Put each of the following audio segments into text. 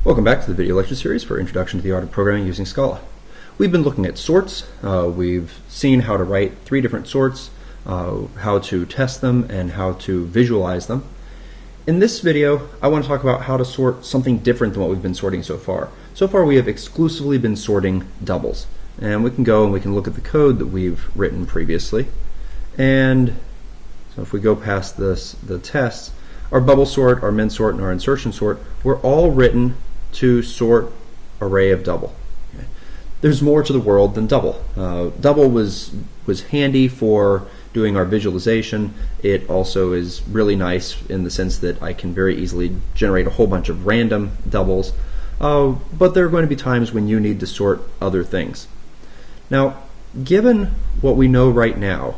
Welcome back to the video lecture series for Introduction to the Art of Programming using Scala. We've been looking at sorts. We've seen how to write 3 different sorts, how to test them, and how to visualize them. In this video, I want to talk about how to sort something different than what we've been sorting so far. So far we have exclusively been sorting doubles. And we can go and we can look at the code that we've written previously. And so if we go past the tests, our bubble sort, our min sort, and our insertion sort were all written to sort array of double. Okay. There's more to the world than double. Double was handy for doing our visualization. It also is really nice in the sense that I can very easily generate a whole bunch of random doubles, but there are going to be times when you need to sort other things. Now, given what we know right now,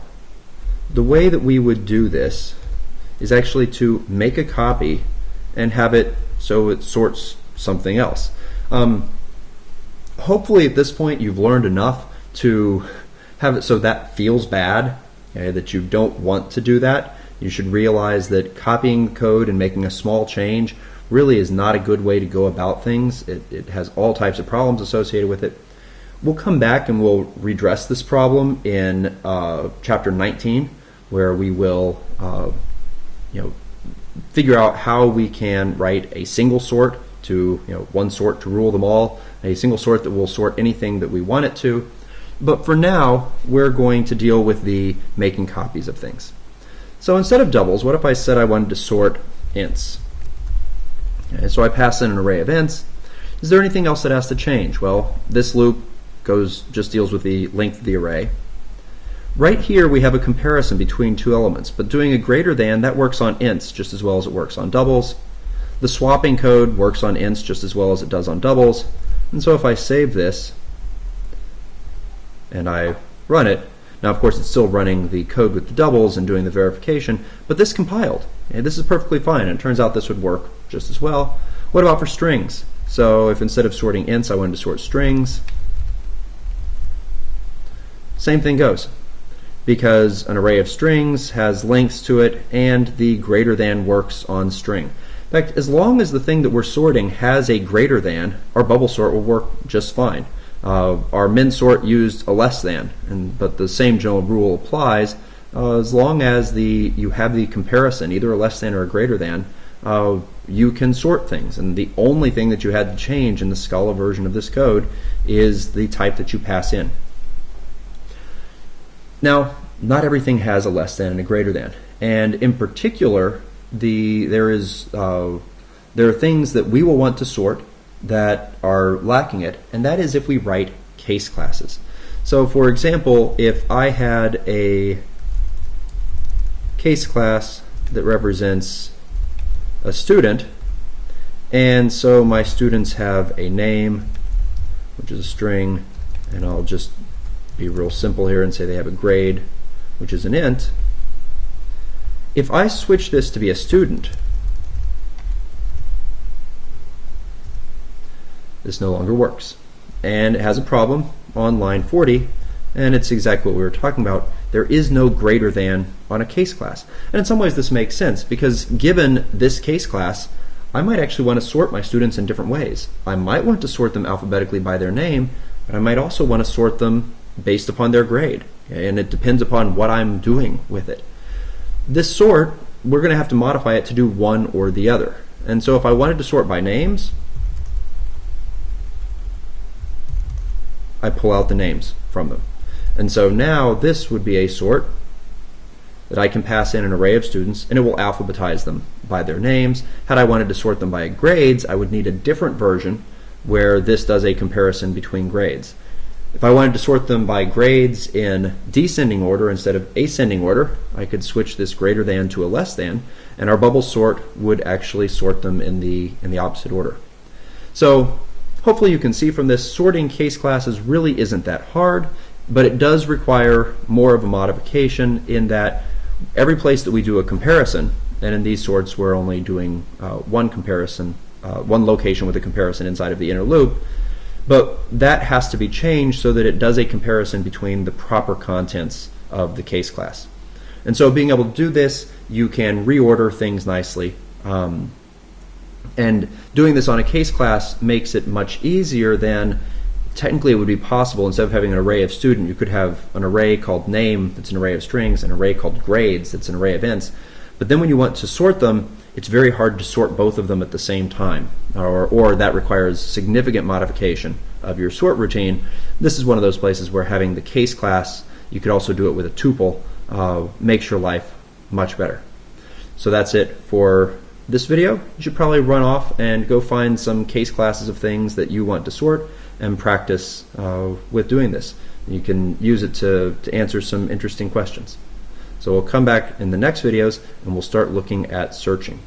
the way that we would do this is actually to make a copy and have it so it sorts something else. Hopefully at this point you've learned enough to have it so that feels bad, okay, that you don't want to do that. You should realize that copying code and making a small change really is not a good way to go about things. It has all types of problems associated with it. We'll come back and we'll redress this problem in chapter 19, where we will figure out how we can write a single sort to, one sort to rule them all, a single sort that will sort anything that we want it to. But for now, we're going to deal with the making copies of things. So instead of doubles, what if I said I wanted to sort ints? Okay, so I pass in an array of ints. Is there anything else that has to change? Well, this loop just deals with the length of the array. Right here we have a comparison between two elements, but doing a greater than, that works on ints just as well as it works on doubles. The swapping code works on ints just as well as it does on doubles. And so if I save this and I run it, now of course it's still running the code with the doubles and doing the verification, but this compiled. And this is perfectly fine, and it turns out this would work just as well. What about for strings? So if instead of sorting ints I wanted to sort strings, same thing goes, because an array of strings has lengths to it and the greater than works on string. In fact, as long as the thing that we're sorting has a greater than, our bubble sort will work just fine. Our min sort used a less than, but the same general rule applies. As long as you have the comparison, either a less than or a greater than, you can sort things. And the only thing that you had to change in the Scala version of this code is the type that you pass in. Now, not everything has a less than and a greater than, and in particular, there are things that we will want to sort that are lacking it, and that is if we write case classes. So, for example, if I had a case class that represents a student, and so my students have a name, which is a string, and I'll just be real simple here and say they have a grade, which is an int. If I switch this to be a student, this no longer works. And it has a problem on line 40, and it's exactly what we were talking about. There is no greater than on a case class. And in some ways this makes sense, because given this case class, I might actually want to sort my students in different ways. I might want to sort them alphabetically by their name, but I might also want to sort them based upon their grade, okay? And it depends upon what I'm doing with it. This sort, we're going to have to modify it to do one or the other. And so if I wanted to sort by names, I pull out the names from them. And so now this would be a sort that I can pass in an array of students, and it will alphabetize them by their names. Had I wanted to sort them by grades, I would need a different version where this does a comparison between grades. If I wanted to sort them by grades in descending order instead of ascending order, I could switch this greater than to a less than, and our bubble sort would actually sort them in the opposite order. So hopefully you can see from this, sorting case classes really isn't that hard, but it does require more of a modification in that every place that we do a comparison, and in these sorts we're only doing one comparison, one location with a comparison inside of the inner loop, but that has to be changed so that it does a comparison between the proper contents of the case class. And so being able to do this, you can reorder things nicely And doing this on a case class makes it much easier than technically it would be possible. Instead of having an array of student, you could have an array called name that's an array of strings, an array called grades that's an array of ints. But then when you want to sort them, it's very hard to sort both of them at the same time, or that requires significant modification of your sort routine. This is one of those places where having the case class, you could also do it with a tuple, makes your life much better. So that's it for this video. You should probably run off and go find some case classes of things that you want to sort and practice with doing this. You can use it to answer some interesting questions. So we'll come back in the next videos and we'll start looking at searching.